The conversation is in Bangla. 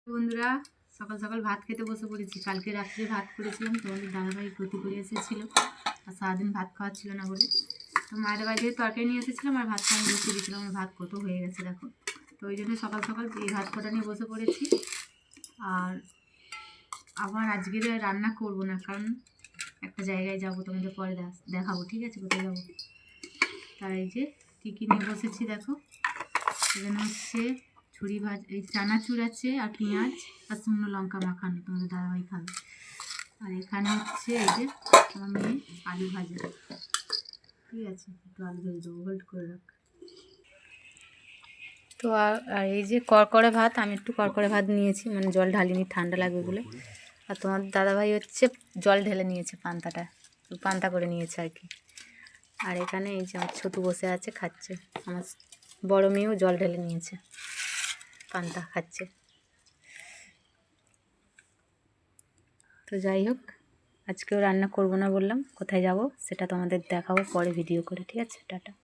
বন্ধুরা, সকাল সকাল ভাত খেতে বসে পড়েছি। কালকে রাত্রে ভাত করেছিলাম, তোমাদের দাদাভাই ক্ষতি করে এসেছিল আর সারাদিন ভাত খাওয়া ছিল না বলে, তো মায়ের বাড়ি থেকে তরকারি নিয়ে এসেছিলাম আর ভাতটা আমি বসিয়ে দিয়েছিলাম। আমার ভাত কত হয়ে গেছে দেখো, তো ওই জন্য সকাল সকাল এই ভাত কটা নিয়ে বসে পড়েছি। আর আবার আজকে রান্না করব না, কারণ একটা জায়গায় যাব, তোমাদের পরে দেখাবো, ঠিক আছে কোথায় যাবো। তার এই যে কী কী নিয়ে বসেছি দেখো। এখানে হচ্ছে ছুরি এই চানাচুর আছে আর পেঁয়াজ আর শুকনো লঙ্কা মাখানো, তোমাদের দাদাভাই খাবে। আর এখানে হচ্ছে এই যে আমার মেয়ে আলু ভাজা, ঠিক আছে, একটু আলু ভেজে দেবো, হোল্ড করে রাখ। তো আর এই যে করকরে ভাত, আমি একটু করকরে ভাত নিয়েছি, মানে জল ঢালিনি, ঠান্ডা লাগবে বলে। আর তোমার দাদাভাই হচ্ছে জল ঢেলে নিয়েছে, পান্তা করে নিয়েছে আর কি। আর এখানে এই যে আমার ছোটু বসে আছে, খাচ্ছে। আমার বড় মেয়েও জল ঢেলে নিয়েছে, পান্তা খাচ্ছে। তো যাই হোক, আজকেও রান্না করব না বললাম, কোথায় যাব সেটা তোমাদের দেখাবো পরে ভিডিও করে, ঠিক আছে, টাটা।